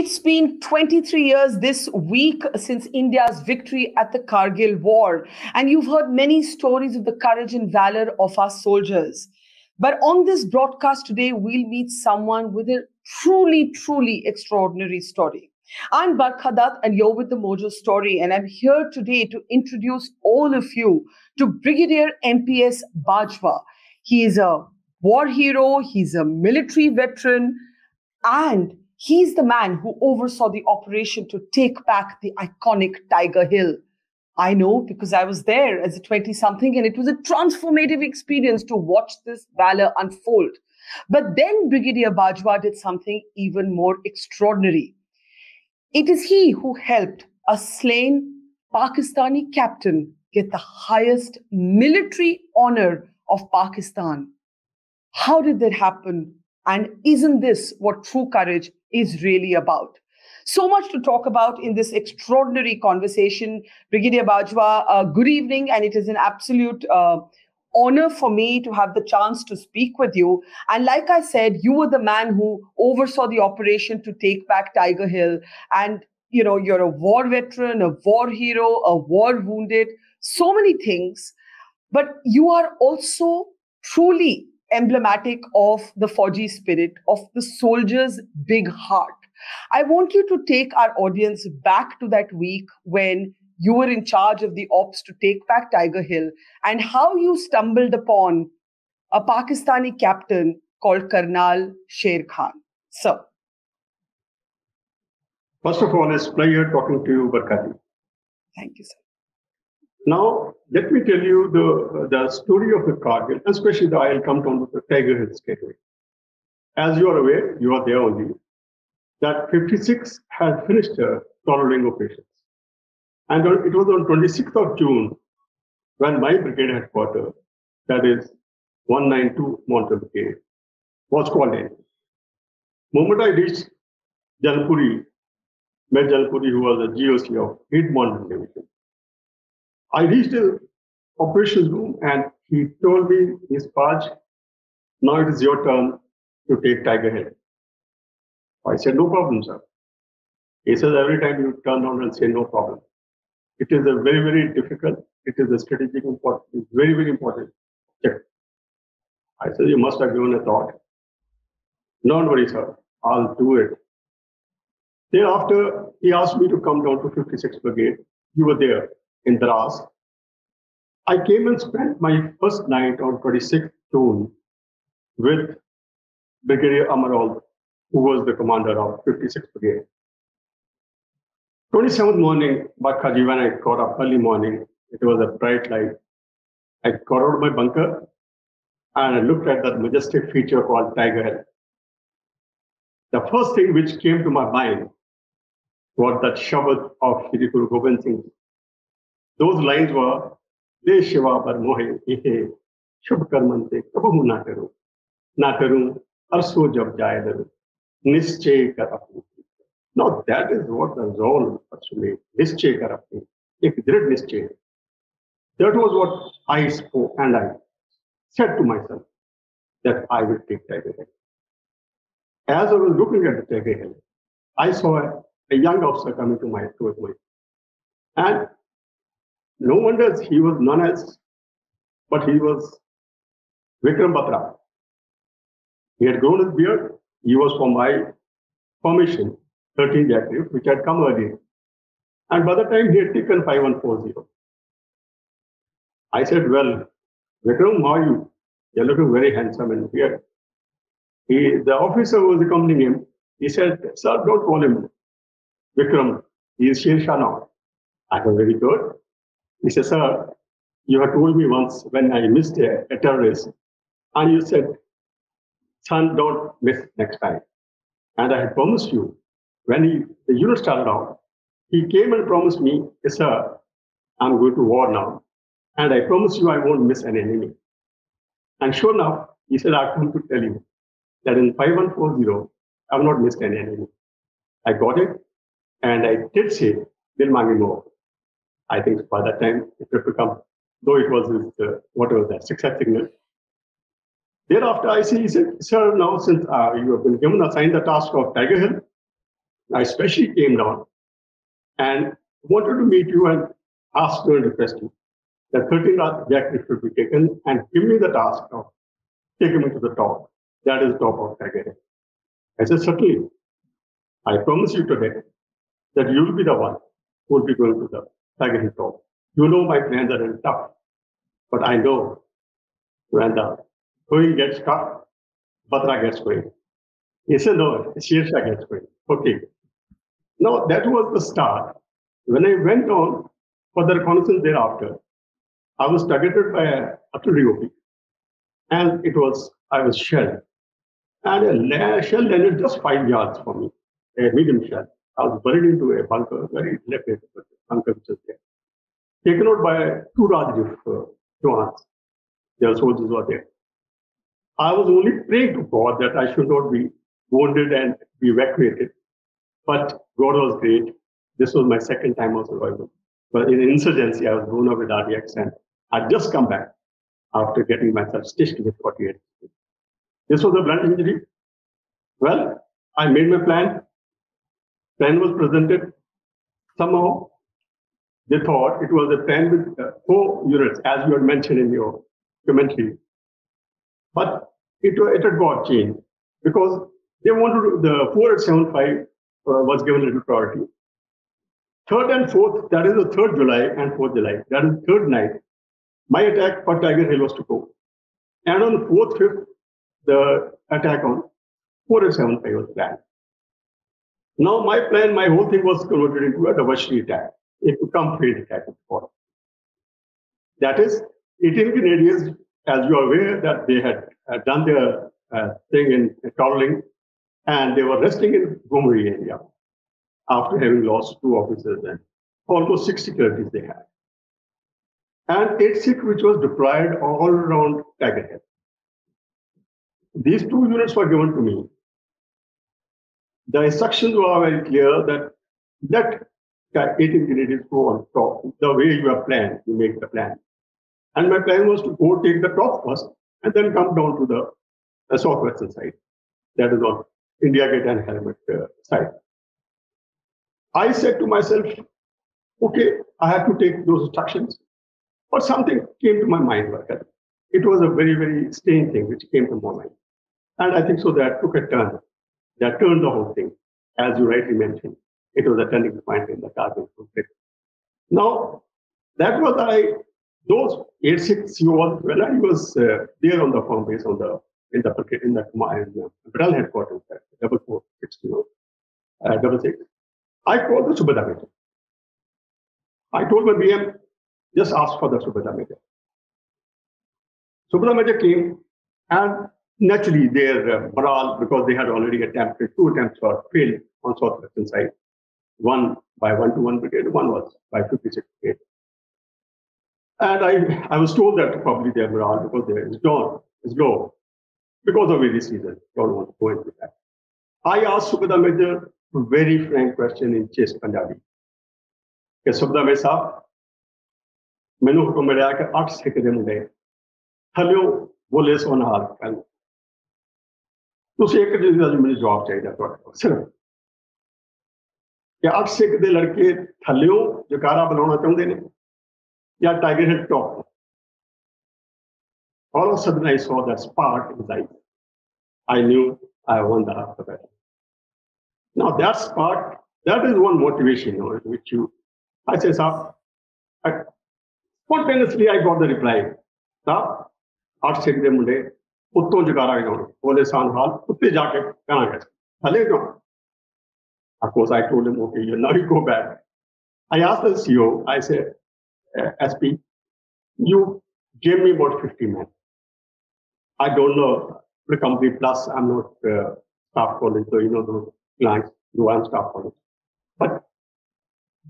It's been 23 years this week since India's victory at the Kargil war, and you've heard many stories of the courage and valor of our soldiers. But on this broadcast today, we'll meet someone with a truly extraordinary story. I'm Barkha Dutt, and you're with the Mojo Story, and I'm here today to introduce all of you to Brigadier MPS Bajwa. He is a war hero, he's a military veteran, and he's the man who oversaw the operation to take back the iconic Tiger Hill. I know because I was there as a 20-something, and it was a transformative experience to watch this valor unfold. But then Brigadier Bajwa did something even more extraordinary. It is he who helped a slain Pakistani captain get the highest military honor of Pakistan. How did that happen? And isn't this what true courage is really about? So much to talk about in this extraordinary conversation. Brigadier Bajwa, good evening, and it is an absolute honor for me to have the chance to speak with you. And like I said, you were the man who oversaw the operation to take back Tiger Hill. And, you know, you're a war veteran, a war hero, a war wounded, so many things. But you are also truly emblematic of the Fauji spirit, of the soldier's big heart. I want you to take our audience back to that week when you were in charge of the ops to take back Tiger Hill and how you stumbled upon a Pakistani captain called Colonel Sher Khan. So, first of all, it's a pleasure talking to you, Barkha. Thank you, sir. Now, let me tell you the story of the Kargil, especially I'll come down to the Tiger Hill gateway. As you are aware, you are there only, that 56 had finished tolerant operations. And it was on 26th of June when my brigade headquarters, that is 192 Mountain Brigade, was called in. The moment I reached Jalpuri, met Jalpuri, who was the GOC of 8th Mountain Division, I reached the operations room and he told me, Miss Paj, now it is your turn to take Tiger Hill. I said, no problem, sir. He says, every time you turn around and say no problem. It is a very difficult, it is a strategic important, it's very important. Check. I said, you must have given a thought. Don't worry, sir, I'll do it. Thereafter, he asked me to come down to 56th Brigade. You were there in Diwas. I came and spent my first night on 26th June with Brigadier Amarol, who was the commander of 56th Brigade. 27th morning, Barkhaji, when I got up early morning, it was a bright light. I got out of my bunker and I looked at that majestic feature called Tiger Hill. The first thing which came to my mind was that Shabad of Shri Guru Gobind Singh. Those lines were, De Shiva Bar Mohe Ihe Shubh Karmante Kabahu Na Karu Arso Jab Jaye Daru Nischay Karapu. Now that is what the role actually Nischay Karapu. If did Nischay. That was what I spoke and I said to myself that I will take Tiger Hill. As I was looking at the Tiger Hill, I saw a young officer coming towards me. And no wonder he was known as, but he was Vikram Batra. He had grown his beard. He was from my formation, 13th Active, which had come earlier. And by the time he had taken 5140, I said, well, Vikram, how are you? You're looking very handsome and beard. The officer who was accompanying him, he said, sir, don't call him Vikram. He is Sher Khan now. I was very good. He said, sir, you have told me once when I missed a terrorist, and you said, son, don't miss next time. And I had promised you, when the unit started out, he came and promised me, yes, sir, I'm going to war now. And I promise you I won't miss an enemy. And sure enough, he said, I've come to tell you that in 5140, I've not missed an enemy. I got it, and I did say, Dil Mangi Mo. I think by that time it would become, though it was his, what was that, success signal. Thereafter, he said, sir, now since you have been assigned the task of Tiger Hill, I especially came down and wanted to meet you and ask you and request you that 13 jacket should be taken and give me the task of taking me to the top. That is top of Tiger Hill. I said, certainly. I promise you today that you will be the one who will be going to the Tiger Hill top. You know my plans are very tough, but I know when the going gets tough, Batra gets going. He said, no, Sher Khan gets going. Okay. Now, that was the start. When I went on for the reconnaissance thereafter, I was targeted by an artillery OP, and I was shelled. And a shell landed just 5 yards from me, a medium shell. I was buried into a bunker, very dilapidated bunker which was there. Taken out by two Rajdev Jawans. Their soldiers were there. I was only praying to God that I should not be wounded and be evacuated. But God was great. This was my second time of survival. But in insurgency, I was blown up with RDX and I'd just come back after getting myself stitched with 48. This was a blunt injury. Well, I made my plan. Plan was presented. Somehow, they thought it was a plan with 4 units, as you had mentioned in your commentary. But it had got changed because they wanted the 4875 was given little priority. 3rd and 4th, that is the 3rd July and 4th July, that is the 3rd night, my attack for Tiger Hill was to go. And on 4th, 5th, the attack on 4875 was planned. Now my plan, my whole thing was converted into a diversity attack. It became failed attack. That is, 18 Canadians, as you are aware, that they had done their thing in Kargil, and they were resting in Gumri area after having lost 2 officers and almost 60 casualties they had. And 8 Sikh, which was deployed all around Tiger Hill. These 2 units were given to me. The instructions were very clear that let 18 Canadians go on top. The way you have planned, you make the plan. And my plan was to go take the top first and then come down to the southwestern side. That is on India Gate and Helmet side. I said to myself, okay, I have to take those instructions. But something came to my mind. It was a very, very strange thing which came to my mind. And I think so that took a turn. That turned the whole thing. As you rightly mentioned, it was a turning point in the Kargil conflict. Now, that was those 8-6 COs, when I was there on the farm base in the battle headquarters, 446, 66. I called the Subedar Major. I told my BM, just ask for the Subedar Major. Subedar Major came, and naturally their morale, because they had already attempted 2 attempts were failed on southwestern side. One by 121 Brigade, one was by 56 Brigade. And I was told that probably their morale, because there is low, because of various reasons. Don't want to go into that. I asked Subedar Major a very frank question in Chase Punjabi. Subedar Major Sahab, मैंने हुक्म मिला कि 8 सिख दे मुंडे थल्लियों बोले सोना हाल कर तुसी एक चीज दा मैंने जवाब चाहिए ਤੁਹਾਡੇ ਕੋਲ ਸਿਰਫ कि 8 सिख दे लड़के थल्लियों जकारा बुलाना चाहते हैं या tiger hill top. All of a sudden I saw that spark in his eyes. I knew I won the battle. Now that spark, that is one motivation, which I say, sir, spontaneously I got the reply. Sir, 8 Sikh दे मुंडे उत्तों जगारा गाने बोले सान हाल उत्ते जाके कहना गए हले क्यों. Of course, I told him, okay, now you go back. I asked the CEO, I said, SP, you gave me about 50 men. I don't know the company, plus I'm not staff college, so those clients who I'm staff college. But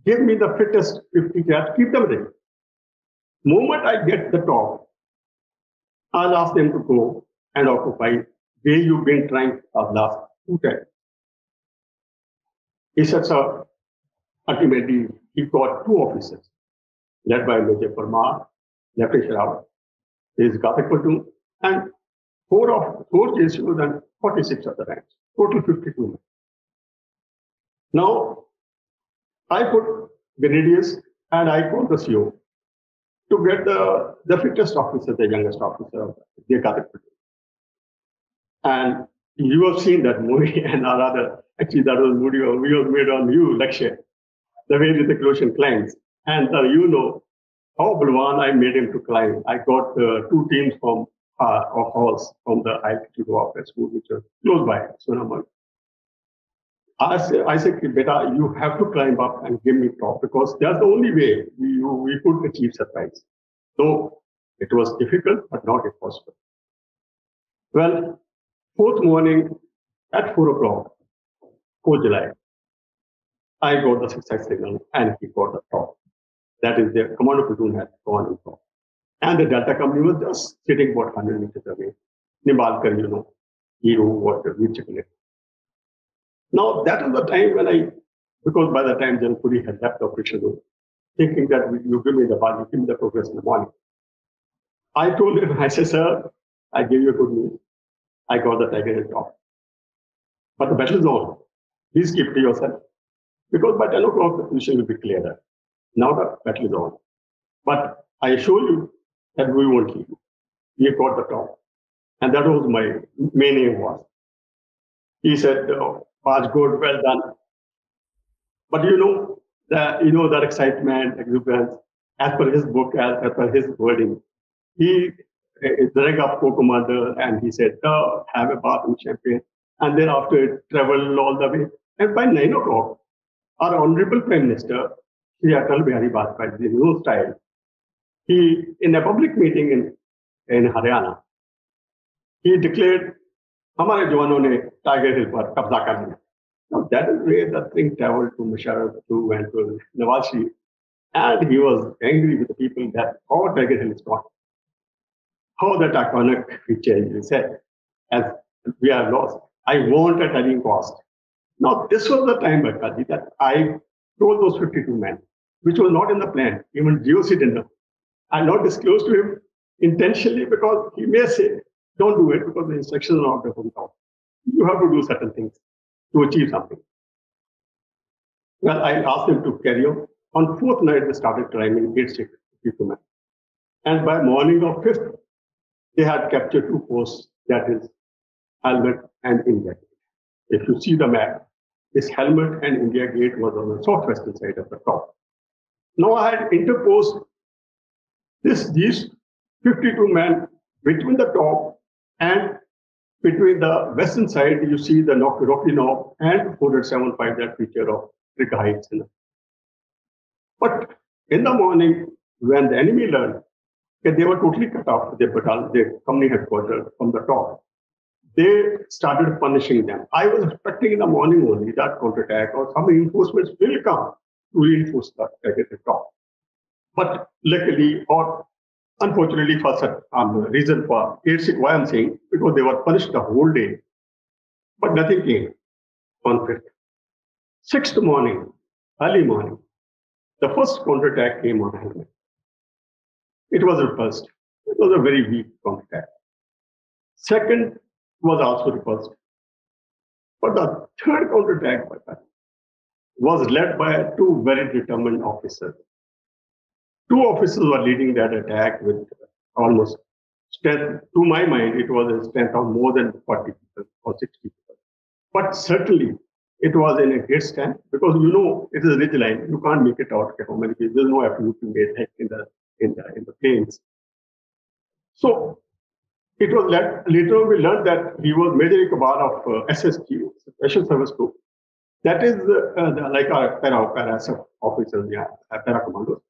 give me the fittest 50 cats, keep them ready. Moment I get the top, I'll ask them to go and occupy where you've been trying for the last 2 times. He said, sir, ultimately, he got 2 officers, led by Major Parmar, Lieutenant Sharaf, his Gothic platoon, and 4 JCOs and 46 other ranks, total 52 men. Now, I put Grenadiers and I called the CO to get the fittest officer, the youngest officer. They got it. And you have seen that movie, and rather, actually, that was movie we have made on you lecture, the way the Colossian climbs. And you know how Bulwan I made him to climb. I got two teams from of halls from the altitude warfare school, which was close by Sonamar. I said, Beta, you have to climb up and give me top because that's the only way we could achieve surprise. So it was difficult, but not impossible. Well, fourth morning at 4 o'clock, 4 July, I got the success signal and he got the top. That is, the commander platoon had gone on top. And the Delta company was just sitting about 100 meters away. Nimbalkar, you know, hero, water, we chocolate. Now, that was the time when because by the time Janpuri had left the operation, thinking that you give me the ball, you give me the progress in the morning. I told him, I said, sir, I gave you good news. I got the Tiger Hill top. But the battle is on. Please keep to yourself. Because by 10 o'clock, the position will be clearer. Now the battle is on. But I assure you that we won't leave you. We got the top. And that was my main aim was. He said, oh, was good, well done. But that excitement, exuberance, as per his book, as per his wording, he dragged up co-commander and he said, have a bath in champagne. And then after traveled all the way. And by 9 o'clock, our Honorable Prime Minister, Shri Atal Bihari Vajpayee, in his own style, he, in a public meeting in Haryana, he declared, हमारे जवानों ने tiger हिल पर कब्जा कर लिया. Now that is where the thing traveled to Musharraf, and to Nawaz Sharif, and he was angry with the people that how Tiger Hill is gone, how that iconic feature is said, as we are lost. I want at any cost. Now this was the time, Barkha, that I told those 52 men, which was not in the plan. Even GOC didn't know. I not disclosed to him intentionally because he may say, don't do it because the instructions are not from top. You have to do certain things to achieve something. Well, I asked them to carry on. On fourth night, they started climbing 8-6 men. And by morning of fifth, they had captured two posts, that is, Helmet and India Gate. If you see the map, this Helmet and India Gate was on the southwestern side of the top. Now I had interposed these 52 men between the top and between the western side, you see the Rocky Knob and 475, that feature of Trick Heights. But in the morning, when the enemy learned that they were totally cut off, their company headquarters from the top, they started punishing them. I was expecting in the morning only that counterattack or some reinforcements will come to reinforce the top. But luckily, or unfortunately, for some reason for 8-6, why I'm saying, because they were punished the whole day, but nothing came on 5th. 6th morning, early morning, the first counterattack came on Helmet. It was repulsed. It was a very weak counterattack. Second was also repulsed. But the third counterattack was led by two very determined officers. Two officers were leading that attack with almost strength. To my mind, it was a strength of more than 40 people or 60 people. But certainly, it was in a great strength because it is a ridge line. You can't make it out how many people. There's no FUP made in the plains. So it was later on we learned that he was Major Kabar of SSG, Special Service Group. That is like our para officers, para commandos.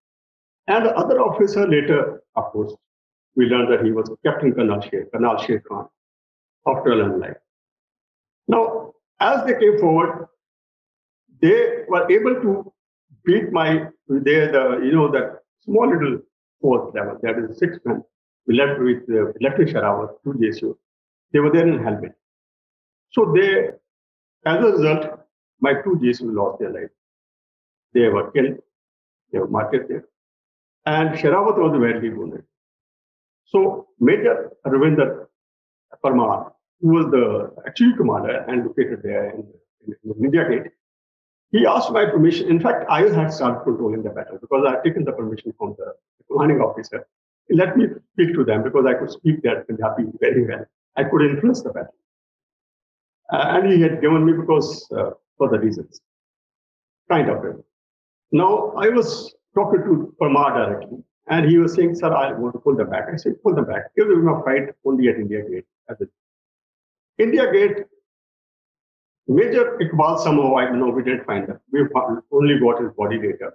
And the other officer later, of course, we learned that he was Captain Colonel Sher Khan of Trailer Life. Now, as they came forward, they were able to beat that small little fourth level, that is 6 men. We left with Lieutenant Sharawat, 2 JSU. They were there in Helmet. So as a result, my 2 JSU lost their life. They were killed, they were martyred there. And Sharawat was badly wounded. So Major Ravinder Parmar, who was the chief commander and located there in India Gate, He asked my permission. In fact, I had started controlling the battle because I had taken the permission from the commanding officer. He let me speak to them because I could speak that Punjabi very well. I could influence the battle. And he had given me because for the reasons. Kind of it. Now, I was talking to Parmar directly, and he was saying, sir, I want to pull them back. I said, pull them back. Give them a fight only at India Gate. India Gate, Major Iqbal somehow, I don't know, we didn't find him. We only got his body data,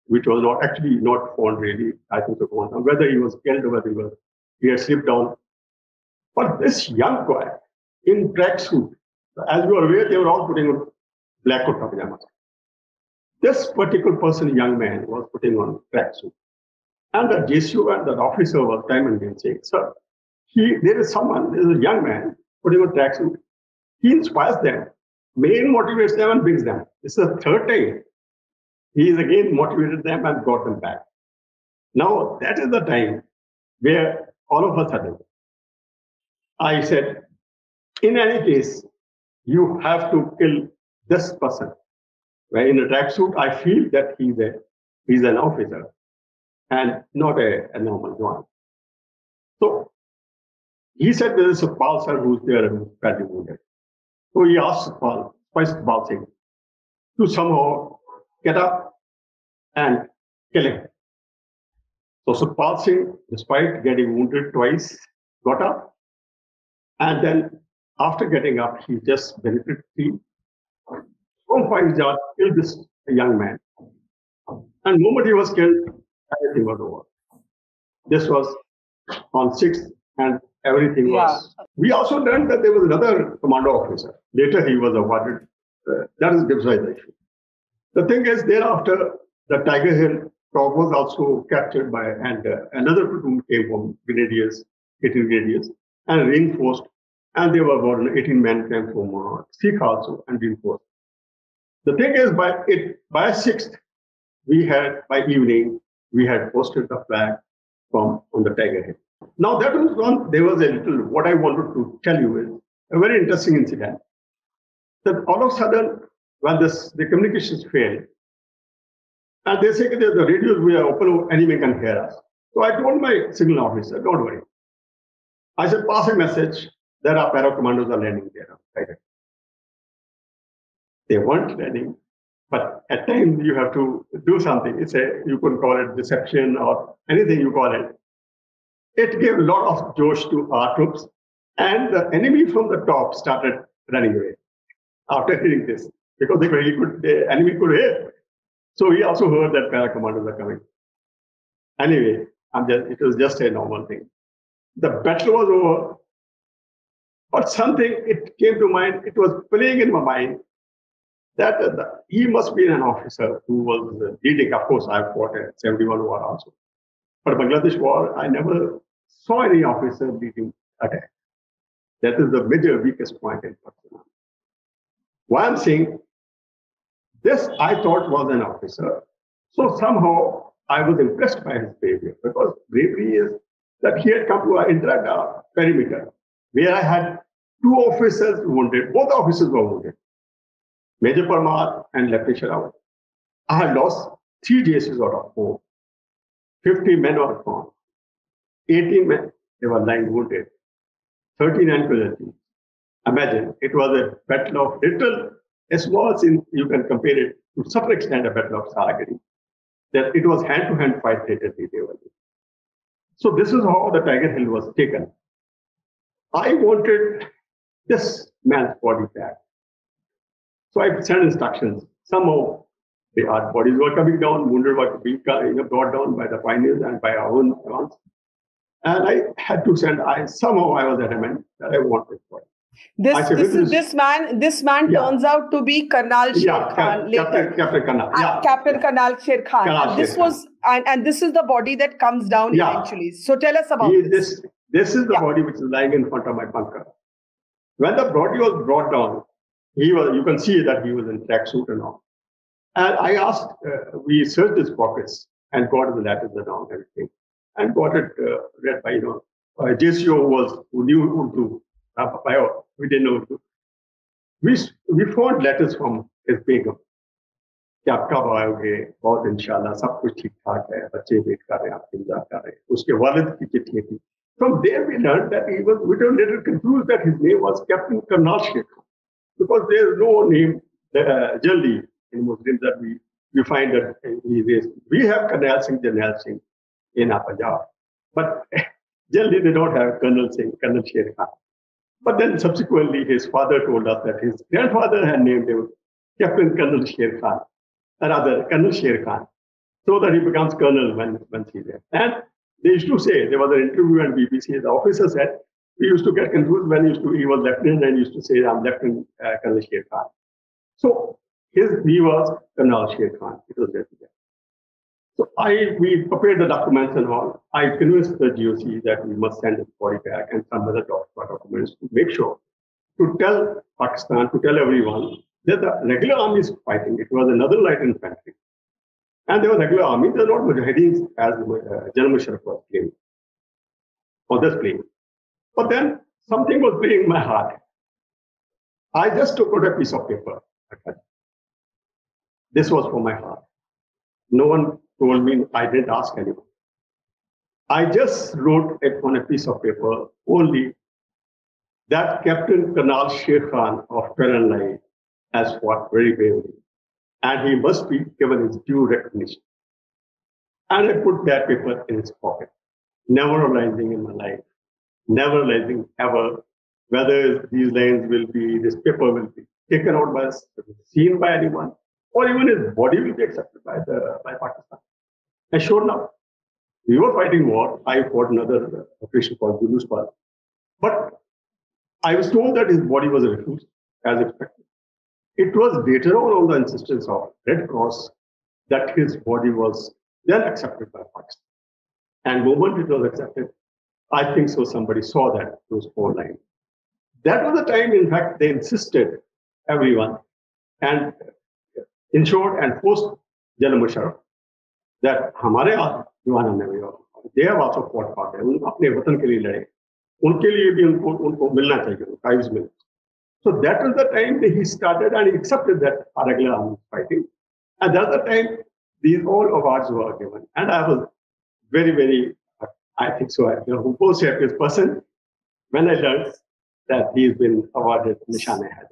which was not actually not found really, I think, so whether he was killed or whether he had slipped down. But this young guy in tracksuit, as you are aware, they were all putting on black kurta pajamas. This particular person, young man, was putting on tracksuit. And the JCO and the officer was time and again saying, sir, there is a young man putting on tracksuit. He inspires them, main motivates them and brings them. This is the third time. He is again motivated them and got them back. Now, that is the time where all of a sudden, I said, in any case, you have to kill this person. Where in a tracksuit, I feel that he's an officer and not a normal one. So he said there is a Pal sir who's there and who's badly wounded. So he asked Pal Singh to somehow get up and kill him. So Sukhpal Singh, despite getting wounded twice, got up. And then after getting up, he just deliberately from 5 yards killed this young man. And the moment he was killed, everything was over. This was on 6th and everything was. We also learned that there was another commando officer. Later he was awarded. That is Diwas issue. The thing is, thereafter, the Tiger Hill top was also captured by, and another platoon came from Grenadiers, 18 Grenadiers, and reinforced. And they were about 18 men came from Sikh also and reinforced. The thing is, by 6th, by evening, we had posted the flag on the Tiger Hill. Now that was one, there was a little, what I wanted to tell you is a very interesting incident. That all of a sudden, when the communications failed, and they say that the radios we are open, enemy can hear us. So I told my signal officer, don't worry. I said, pass a message, there are para commandos are landing there. Tiger. They weren't landing, but at times you have to do something. You could call it deception or anything you call it. It gave a lot of josh to our troops, and the enemy from the top started running away after hearing this because the enemy could hear. So he also heard that para commandos are coming. Anyway, it was just a normal thing. The battle was over, but it came to mind. It was playing in my mind that he must be an officer who was leading. Of course, I fought a 71 war also. But Bangladesh war, I never saw any officer leading attack. That is the major weakest point in Pakistan. Why I'm saying this, I thought was an officer. So somehow I was impressed by his behavior because bravery is that he had come to an intra perimeter where I had 2 officers wounded. Both officers were wounded. Major Parmar and Lieutenant Sharawat. I had lost 3 JSs out of 4. 50 men were gone. 18 men, they were lying wounded. 39 casualties. Imagine, it was a battle of a small scene, you can compare it to some extent a battle of Saragiri. That it was hand-to-hand fight later. So this is how the Tiger Hill was taken. I wanted this man's body back. So I sent instructions. Somehow, our bodies were coming down, wounded were being brought down by the pioneers and by our own advance. And I had to somehow I was adamant that I want this body. This man turns out to be Colonel Sher Khan later. Captain Colonel. Captain Colonel Sher Khan. And this is the body that comes down eventually. So tell us about this. This is the body which is lying in front of my bunker. When the body was brought down, you can see that he was in tracksuit and all. And I asked, we searched his pockets and got the letters and all everything, and got it read by JCO who knew Urdu. We didn't know Urdu. We found letters from his Begum. कि आप कब आओगे, बहुत इंशाल्लाह सब कुछ ठीक ठाक है, बच्चे वेट कर रहे हैं, आपके इंतजार कर रहे हैं. उसके वालिद की चिट्ठी थी. From there we learned that he was, we were little confused that his name was Captain Karnal Sher Khan, because there is no name generally in Muslims that we find that he is. We have Karnal Singh, Jarnail Singh in Punjab, but generally they don't have Colonel Singh, Colonel Sher Khan. But then subsequently his father told us that his grandfather had named him Captain Colonel Sher Khan, or rather Colonel Sher Khan, so that he becomes colonel when he's there. And they used to say, there was an interview on BBC, the officer said, we used to get confused when he was lieutenant and used to say, I'm Lieutenant Colonel Sher Khan. So he was Colonel Sher Khan. It was there. So we prepared the documents and all. I convinced the GOC that we must send his body back and some other documents to make sure, to tell Pakistan, to tell everyone that the regular army is fighting. It was another light infantry. And they were regular army, they're not Mujahideens as General Musharraf was claiming on this plane. But then something was breaking my heart. I just took out a piece of paper. This was for my heart. No one told me, I didn't ask anyone. I just wrote it on a piece of paper only that Captain Karnal Sher Khan of 1209 has fought very bravely, and he must be given his due recognition. And I put that paper in his pocket, never realizing in my life, never realizing ever whether these lines will be, this paper will be taken out by, seen by anyone, or even his body will be accepted by Pakistan. And sure enough, we were fighting war. I fought another operation called Diwas. But I was told that his body was refused, as expected. It was later on the insistence of Red Cross that his body was then accepted by Pakistan. And the moment it was accepted, I think so somebody saw that, those 4 lines. That was the time, in fact, they insisted, everyone, and ensured and forced General Musharraf that हमारे जवानों ने भी, they have also fought for them, अपने वतन के लिए लड़े, उनके लिए भी उनको मिलना चाहिए, tribes मिलना. So that was the time that he started and he accepted that our regular army was fighting. And that's the time these all awards were given. And I was very, very, I think so, most happiest person when I learned that he's been awarded Nishane-e-Haider.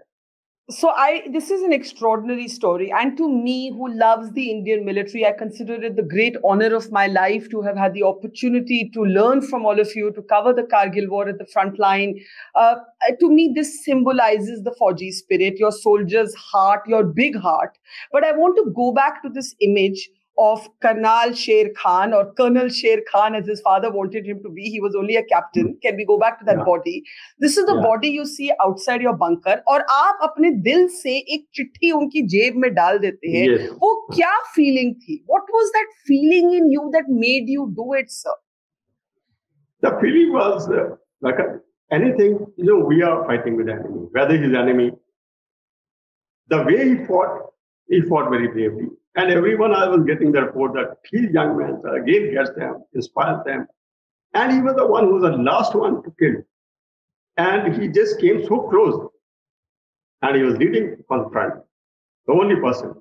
So this is an extraordinary story. And to me, who loves the Indian military, I consider it the great honor of my life to have had the opportunity to learn from all of you, to cover the Kargil war at the front line. To me, this symbolizes the Fauji spirit, your soldier's heart, your big heart. But I want to go back to this image of Karnal Sher Khan, or Colonel Sher Khan, as his father wanted him to be. He was only a captain. Can we go back to that body? This is the body you see outside your bunker. और आप अपने दिल से एक चिट्ठी उनकी जेब में डाल देते हैं. वो क्या feeling थी? What was that feeling in you that made you do it, sir? The feeling was like anything, we are fighting with the enemy. Whether he's enemy, the way he fought very bravely. And everyone I was getting the report that these young men again gets them, inspires them. And he was the one who was the last one to kill. And he just came so close. And he was leading on the front, the only person.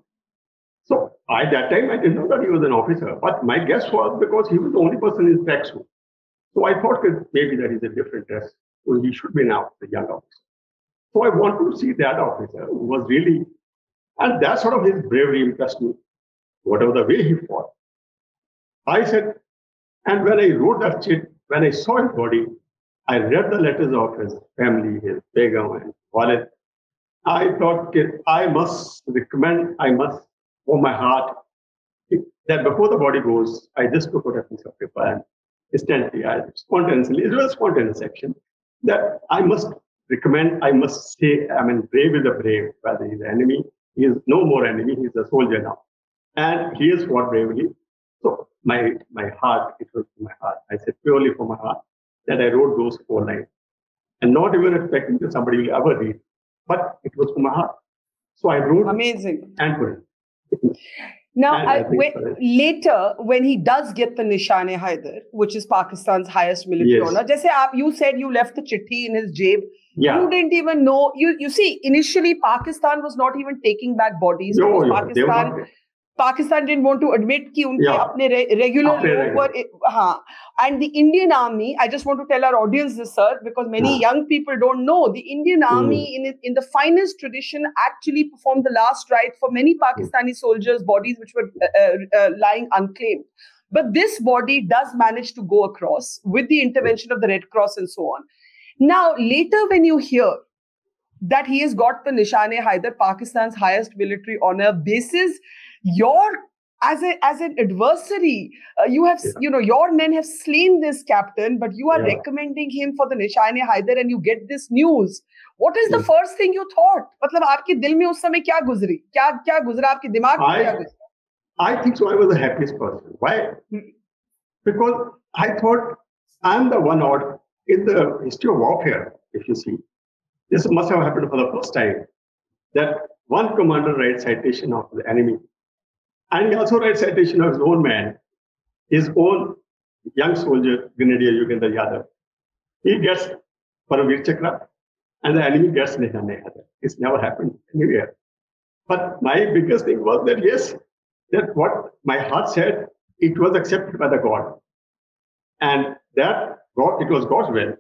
So at that time, I didn't know that he was an officer. But my guess was because he was the only person in his tracksuit. So I thought that maybe that is a different dress. So he should be now the young officer. So I want to see that officer who was really, and that sort of his bravery impressed me, whatever the way he fought. I said, and when I wrote that chit, when I saw his body, I read the letters of his family, his begum and wallet. I thought, I must recommend, for my heart, that before the body goes, I just took out a piece of paper and instantly, it was a spontaneous action, that I must recommend, I must say, brave is a brave, whether he's an enemy, he is no more enemy, he's a soldier now. And he has fought bravely. So my heart, it was my heart. I said purely from my heart that I wrote those 4 lines. And not even expecting that somebody will ever read. But it was from my heart. So I wrote amazing and put it. Now, later, when he does get the Nishane-e-Haider, which is Pakistan's highest military honor, you said you left the chitti in his jab. You didn't even know. You see, initially, Pakistan was not even taking back bodies. Pakistan Pakistan didn't want to admit कि उनके अपने regular लोग were, हाँ. And the Indian Army, I just want to tell our audience this, sir, because many young people don't know, the Indian Army in the finest tradition actually performed the last rite for many Pakistani soldiers' bodies which were lying unclaimed. But this body does manage to go across with the intervention of the Red Cross and so on. Now, later when you hear that he has got the Nishan-e-Haider, Pakistan's highest military honor, basis your as an adversary, you have your men have slain this captain, but you are recommending him for the Nishan-e-Haider, and you get this news. What is the first thing you thought? मतलब आपके दिल में उस समय क्या गुजरी? क्या गुजरा आपके दिमाग में क्या गुजरा? I think so. I was the happiest person. Why? Because I thought I'm the one out in the history of warfare. If you see, this must have happened for the first time that one commander writes citation of the enemy. And he also writes citation of his own man, his own young soldier, Brigadier Yogendra Yadav. He gets Paramveer Chakra, and the enemy gets Nishan-e-Haider. It's never happened anywhere. But my biggest thing was that, yes, that what my heart said, it was accepted by the God. And that God, it was God's will.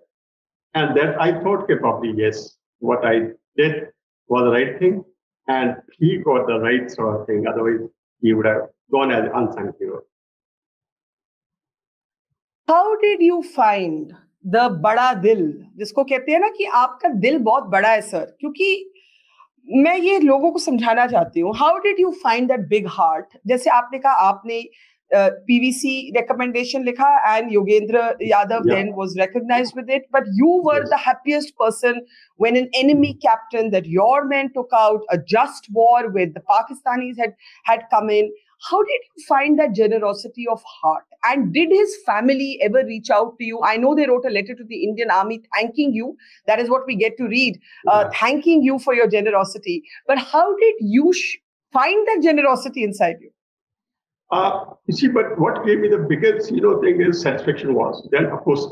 And that I thought, okay, probably, yes, what I did was the right thing. And he got the right sort of thing. Otherwise, he would have gone as an unsung hero. How did you find the बड़ा दिल, जिसको कहते हैं ना कि आपका दिल बहुत बड़ा है सर, क्योंकि मैं ये लोगों को समझाना चाहती हूँ. How did you find that big heart? जैसे आपने कहा आपने PVC recommendation likha and Yogendra Yadav then was recognized with it, but you were the happiest person when an enemy captain that your men took out, a just war where the Pakistanis had come in. How did you find that generosity of heart? And did his family ever reach out to you? I know they wrote a letter to the Indian Army thanking you. That is what we get to read, thanking you for your generosity. But how did you find that generosity inside you? You see, but what gave me the biggest, thing is satisfaction was. Then, of course,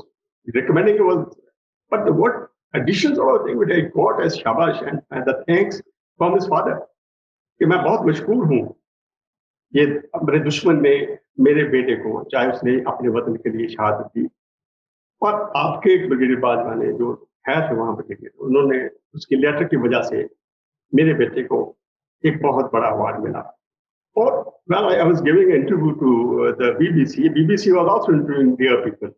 recommending it was, but what additions or thing which I got as shabash and the thanks from his father. कि मैं बहुत मशहूर हूँ ये मेरे दुश्मन ने मेरे बेटे को, चाहे उसने अपने वतन के लिए शहादत दी, और आपके एक ब्रिगेडियर बाजवा ने जो है थे वहाँ ब्रिगेडियर, उन्होंने उसकी लेटर की वजह से मेरे बेटे को एक बहुत बड़ा अवार्ड मिला. Or, well, I was giving an interview to the BBC. BBC was also interviewing their people.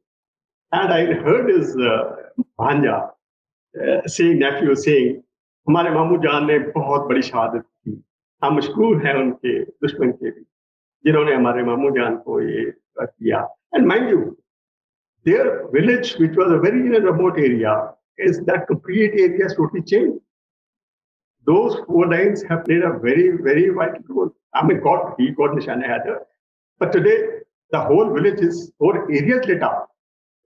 And I heard his bhanja nephew saying, हमारे मामू जान ने बहुत बड़ी शहादत की. हम मशहूर हैं उनके दुश्मन के भी, जिन्होंने हमारे मामू जान को ये किया. And mind you, their village, which was a very remote area, is that complete area has totally changed. Those 4 lines have played a very, very vital role. I mean, he got Nishan-e-Haider. But today, the whole village is, whole area is lit up.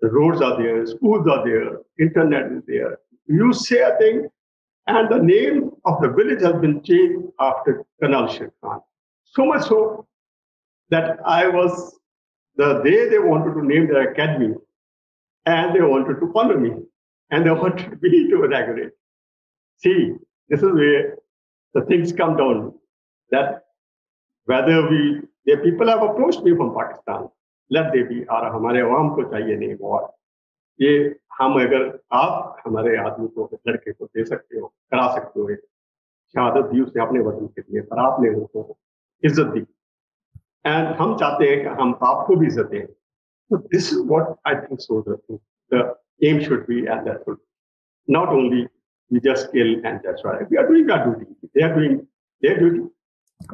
The roads are there, schools are there, internet is there. You say a thing, and the name of the village has been changed after Colonel Sher Khan. So much so that I was, the day they wanted to name their academy, and they wanted to honor me, and they wanted me to inaugurate. See, this is where the things come down. That whether the people have approached me from Pakistan, let they be, और हमारे अवाम को चाहिए नहीं और ये हम अगर आप हमारे आदमी को, लड़के को दे सकते हो, करा सकते हो, शहादत दी उसने अपने वतन के लिए, पर आपने उनको इज्जत दी, एंड हम चाहते हैं कि हम आपको भी इज्जत दें. So this is what I think so the aim should be, and that should not only we just kill and that's right. We are doing our duty. They are doing their duty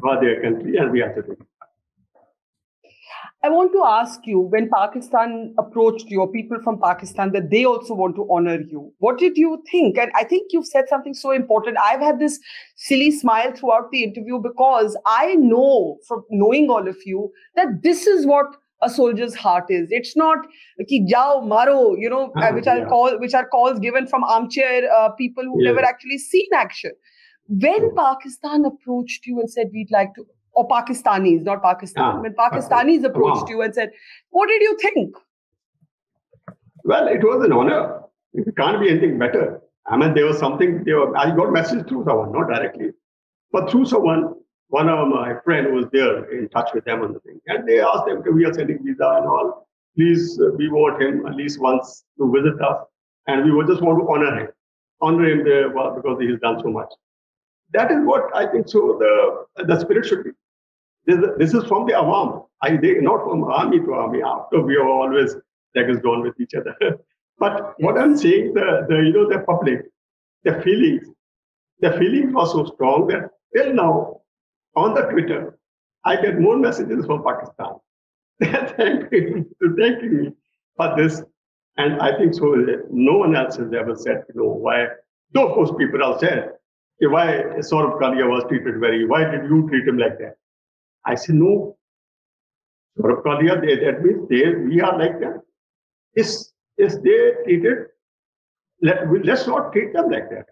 for their country, and we are doing it. I want to ask you, when Pakistan approached you, or people from Pakistan, that they also want to honor you, what did you think? And I think you've said something so important. I've had this silly smile throughout the interview because I know from knowing all of you that this is what a soldier's heart is. It's not ki jao maro, which are calls given from armchair people who never actually seen action. When Pakistan approached you and said, we'd like to, or Pakistanis, not Pakistan, when Pakistanis approached you and said, what did you think? Well, it was an honor. It can't be anything better. I mean, there was something, I got message through someone, not directly, but through someone one of my friend was there in touch with them on the thing. And they asked them, okay, we are sending visa and all. Please, we want him at least once to visit us. And we would just want to honor him there because he has done so much. That is what I think so the spirit should be. This is from the awam. Not from army to army. After we are always legs gone with each other. But what I'm saying, the public, the feelings were so strong that till now, on the Twitter, I get more messages from Pakistan. Thanking me for this. And I think so. No one else has ever said, why. Though, of course, people have said, why Saurabh Kalia was treated why did you treat him like that? I said, no. Saurabh Kalia, that means we are like that. Is they treated, let's not treat them like that.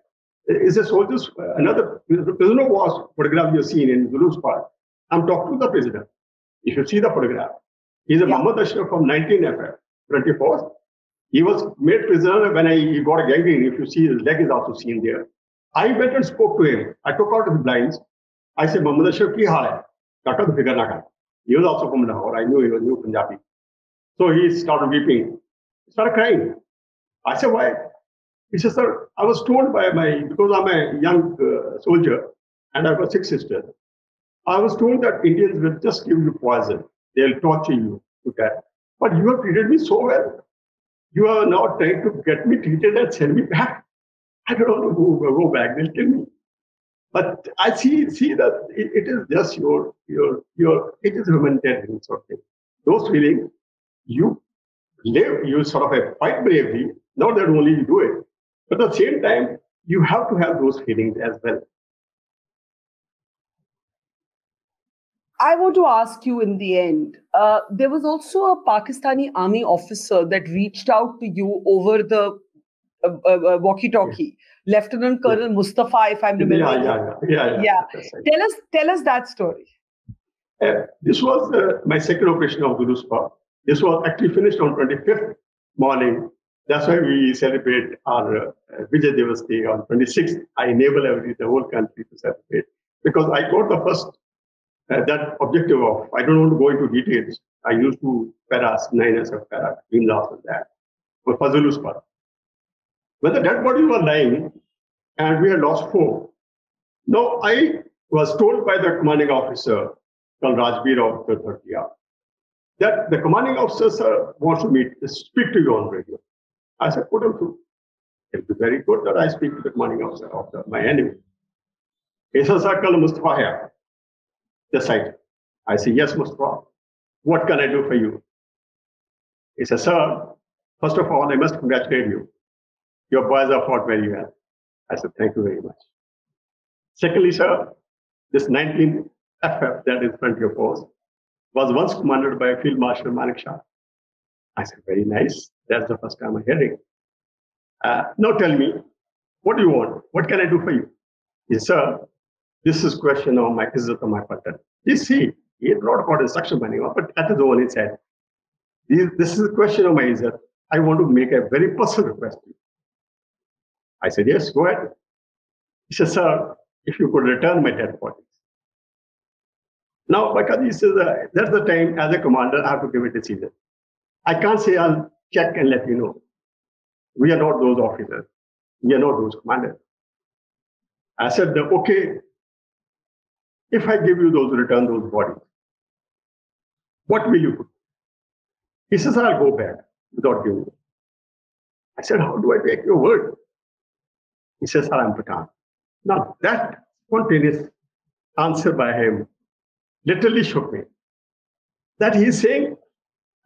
Is a soldier's, another prisoner was photograph you've seen in Zulu's part. I'm talking to the prisoner. You should see the photograph. He's a Muhammad Ashraf from 1924. He was made prisoner when he got a gangrene. If you see, his leg is also seen there. I went and spoke to him. I took out his blinds. I said, Muhammad Ashraf, ki hal hai? Kaka to figure na. He was also from Lahore. I knew he was new Punjabi. So he started weeping. He started crying. I said, why? He said, sir, I was told because I'm a young soldier and I've got 6 sisters. I was told that Indians will just give you poison. They'll torture you to death. But you have treated me so well. You are now trying to get me treated and send me back. I don't want to go back. They'll kill me. But I see that it is just it is humanitarian sort of thing. Those feelings, you live, you sort of fight bravely. Not that only you do it, but at the same time, you have to have those feelings as well. I want to ask you in the end, there was also a Pakistani army officer that reached out to you over the walkie-talkie, Lieutenant Colonel Mustafa, if I'm remembering. Yeah. Right. Tell us that story. This was my second operation of Zulu Spot. This was actually finished on 25th morning. That's why we celebrate our Vijay Diwas Day on 26th. I enable the whole country to celebrate because I got the first that objective of, I don't want to go into details. I used to paras, 9s of para, team loss and that. But for Zulu Spot. When the dead bodies were lying and we had lost 4. Now I was told by the commanding officer, Colonel Rajbir of the 30th, that the commanding officer, sir, wants to speak to you on radio. I said, put him through. It would be very good that I speak to the commanding officer of my enemy. He said, sir, Colonel Mustafa here. The site. I said, yes, Mustafa. What can I do for you? He said, sir, first of all, I must congratulate you. Your boys have fought very well. I said, thank you very much. Secondly, sir, this 19th FF that is in front of your post was once commanded by Field Marshal Manik Shah. I said, very nice. That's the first time I'm hearing. Now tell me, what do you want? What can I do for you? He said, sir, this is question of my izzat of my pattern. You see, he had not got instruction by anyone, but at his own he said, this is a question of my izzat. I want to make a very personal request to you. I said, yes, go ahead. He said, sir, if you could return my dead bodies. Now, because he says, that's the time as a commander, I have to give a decision. I can't say I'll check and let you know. We are not those officers. We are not those commanders. I said, okay, if I give you return those bodies, what will you do? He says, I'll go back without giving you. I said, how do I take your word? He says, sir, I'm Pathan. Now, that spontaneous answer by him literally shook me. That he's saying,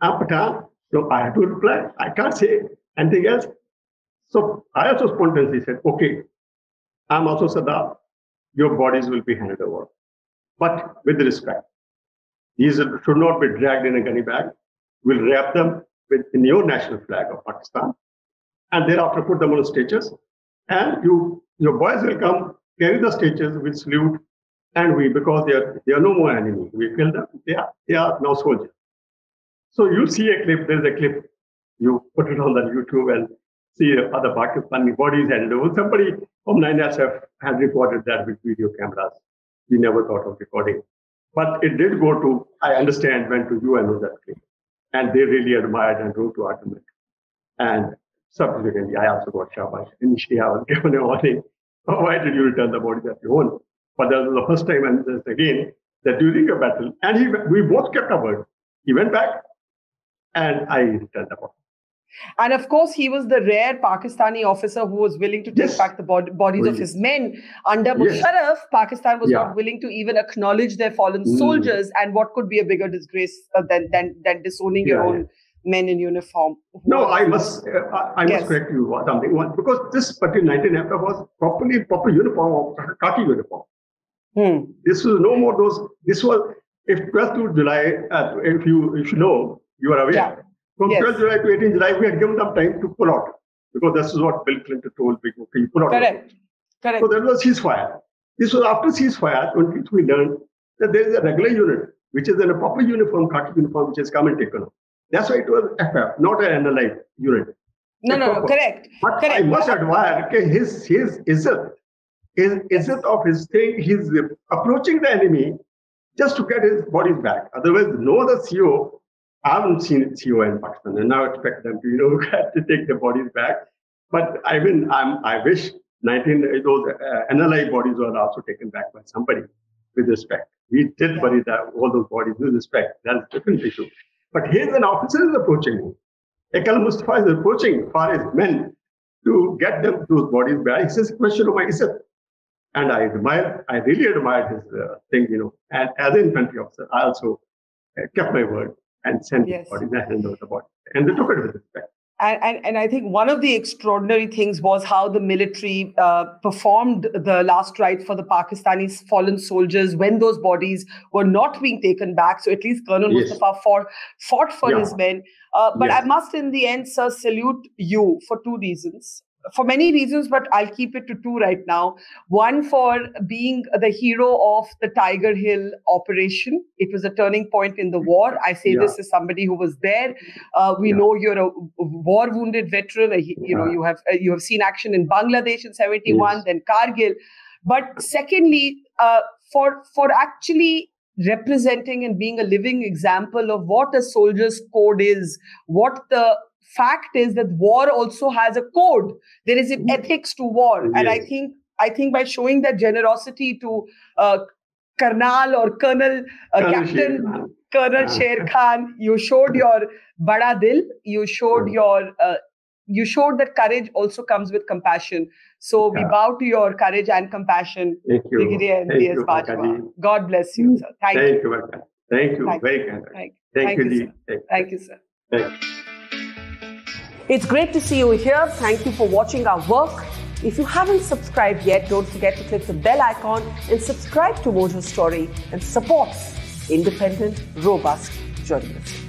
I'm Pathan. So I have to reply. I can't say anything else. So I also spontaneously said, okay, I'm also Sardar. Your bodies will be handed over. But with respect, these should not be dragged in a gunny bag. We'll wrap them in your national flag of Pakistan and thereafter put them on stretchers. And your boys will come, carry the stretchers with salute, and because they are no more enemy. We kill them. They are now soldiers. So you see a clip, there's a clip, you put it on the YouTube and see other Pakistani bodies handed over. Somebody from 9SF had recorded that with video cameras. we never thought of recording. But it did go to, I understand, went to UNO that day. And they really admired and wrote to Artemis. And subsequently, I also got shabash. Initially, I was given a warning. Oh, why did you return the body that you own? But that was the first time, and this again, that during a battle, and we both kept our word. He went back, and I returned the body. And of course, he was the rare Pakistani officer who was willing to take back the bodies of his men. Under Musharraf, Pakistan was not willing to even acknowledge their fallen soldiers. And what could be a bigger disgrace than disowning your own men in uniform? No, I must correct you something. Because this particular 19 was proper uniform, khaki uniform. This was no more those. This was, if 12th of July, if you know, you are aware. Yeah. From 12th July to 18th July, we had given them time to pull out. Because this is what Bill Clinton told people, pull out. Correct. So there was a ceasefire. This was after ceasefire, when we learned that there is a regular unit, which is in a proper uniform, khaki uniform, which has come and taken off. That's why it was FF, not an NLI unit. No, correct. But I must admire his izzat of his thing. He's approaching the enemy just to get his bodies back. Otherwise, no other CEO, I haven't seen a CEO in Pakistan, and now expect them to, to take their bodies back. But I mean, I wish those NLI bodies were also taken back by somebody with respect. We did bury all those bodies with respect. That's a different issue. But here's an officer is approaching him. Ekal Mustafa is approaching for his men to get them those bodies back. He says, question of my izzat. And I really admired his thing, And as an infantry officer, I also kept my word and sent the bodies and handed over the body. And they took it with respect. And I think one of the extraordinary things was how the military performed the last rites for the Pakistani fallen soldiers when those bodies were not being taken back. So at least Colonel Mustafa fought for his men. But I must, in the end, sir, salute you for two reasons. For many reasons, but I'll keep it to two right now. One, for being the hero of the Tiger Hill operation. It was a turning point in the war. I say this as somebody who was there. We know you're a war-wounded veteran. You have seen action in Bangladesh in 71, then Kargil. But secondly, for actually representing and being a living example of what a soldier's code is, what the fact is that war also has a code. There is an ethics to war. And I think by showing that generosity to Colonel or Colonel, Captain Colonel Sher Khan, you showed your bada dil, you showed that courage also comes with compassion. So we bow to your courage and compassion, Brigadier MPS Bajwa. God bless you, sir. Thank you. Thank you. Very kind. Thank you, sir. Thank you, sir. It's great to see you here. Thank you for watching our work. If you haven't subscribed yet, don't forget to click the bell icon and subscribe to Mojo Story and support independent, robust journalism.